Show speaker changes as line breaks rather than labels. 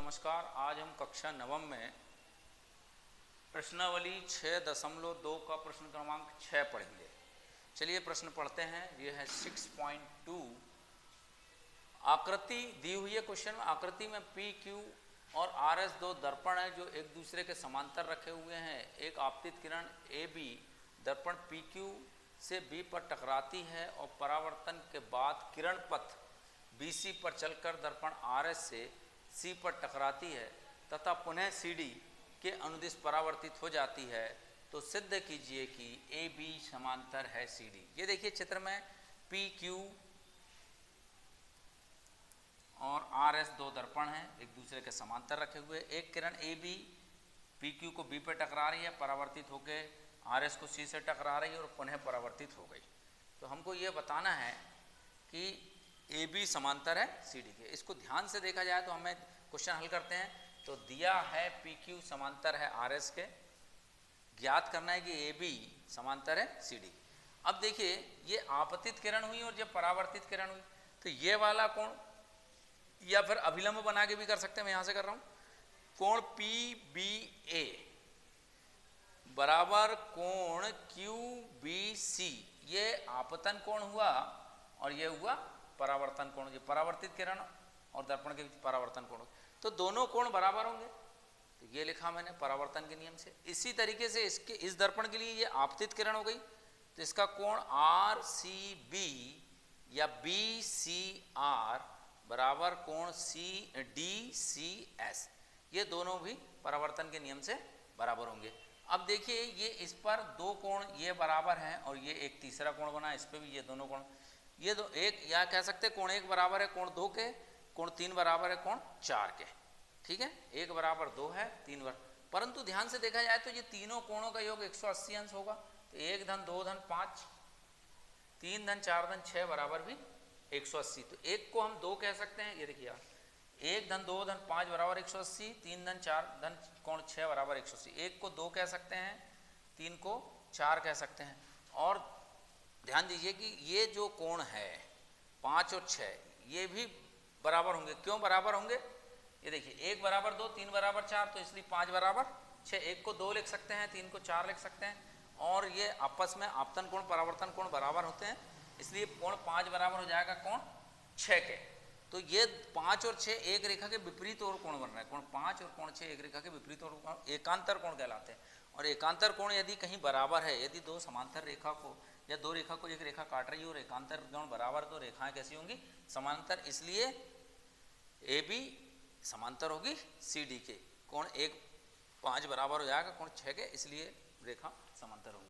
नमस्कार। आज हम कक्षा नवम में प्रश्नावली 6.2 का प्रश्न क्रमांक 6 पढ़ेंगे। चलिए प्रश्न पढ़ते हैं। यह है 6.2। आकृति दी हुई है। क्वेश्चन में आकृति में पी क्यू और आर एस दो दर्पण है जो एक दूसरे के समांतर रखे हुए हैं। एक आपतित किरण ए बी दर्पण पी क्यू से बी पर टकराती है और परावर्तन के बाद किरण पथ बी सी पर चलकर दर्पण आर एस से सी पर टकराती है तथा पुनः सी डी के अनुदिश परावर्तित हो जाती है, तो सिद्ध कीजिए कि ए बी समांतर है सी डी। ये देखिए चित्र में पी क्यू और आर एस दो दर्पण हैं एक दूसरे के समांतर रखे हुए। एक किरण ए बी पी क्यू को बी पर टकरा रही है, परावर्तित होकर आर एस को सी से टकरा रही है और पुनः परावर्तित हो गई। तो हमको ये बताना है कि ए बी समांतर है सी डी के। इसको ध्यान से देखा जाए तो हमें क्वेश्चन हल करते हैं तो दिया है पी क्यू समांतर है आर एस के, ज्ञात करना है कि ए बी समांतर है सी डी। अब देखिए ये आपतित किरण हुई और जब परावर्तित किरण हुई तो ये वाला कोण, या फिर अभिलंब बना के भी कर सकते हैं, मैं यहां से कर रहा हूं, कोण पी बी ए बराबर कोण क्यू बी सी, ये आपतन कोण हुआ और ये हुआ परावर्तन कोण। ये परावर्तित किरण और दर्पण के बीच परावर्तन कोण, तो दोनों कोण बराबर होंगे। तो ये लिखा मैंने परावर्तन के नियम से। इसी तरीके से इसके इस दर्पण के लिए ये आपतित किरण हो गई तो इसका कोण आर सी बी या बी सी आर बराबर कोण सी डी सी एस, ये दोनों भी परावर्तन के नियम से बराबर होंगे। अब देखिए ये इस पर दो कोण ये बराबर हैं और ये एक तीसरा कोण बना, इस पे भी ये दोनों कोण, ये दो एक या कह सकते हैं कोण एक बराबर है कोण दो के, कोण तीन बराबर है कोण चार के। ठीक है, एक बराबर दो है, तीन बराबर, परंतु ध्यान से देखा जाए तो ये तीनों कोणों का योग 180 अंश होगा। तो 1 धन 2 धन 5 3 धन 4 धन 6 बराबर भी 180। तो एक को हम दो कह सकते हैं, ये देखिए आप 1 धन 2 धन 5 बराबर 180, 3 धन 4 धन कोण 6 बराबर 180। एक को दो कह सकते हैं, तीन को चार कह सकते हैं। और ध्यान दीजिए कि ये जो कोण है 5 और 6 ये भी बराबर होंगे। क्यों बराबर होंगे? ये देखिए 1 बराबर 2, 3 बराबर 4, तो इसलिए 5 बराबर 6। एक को 2 लिख सकते हैं, 3 को 4 लिख सकते हैं। और ये आपस में आपतन कोण परावर्तन कोण बराबर होते हैं, इसलिए कोण 5 बराबर हो जाएगा कोण 6 के। तो ये 5 और 6 एक रेखा के विपरीत और कोण बन रहा है। कोण 5 और कोण 6 एक रेखा के विपरीत और कोण एकांतर कोण कहलाते हैं। और एकांतर कोण यदि कहीं बराबर है, यदि दो समांतर रेखा को या दो रेखा को एक रेखा काट रही है और एकांतर कोण बराबर, तो रेखाएं कैसी होंगी? समांतर। इसलिए ए बी समांतर होगी सी डी के। कोण 1 5 बराबर हो जाएगा कोण 6 के, इसलिए रेखा समांतर होगी।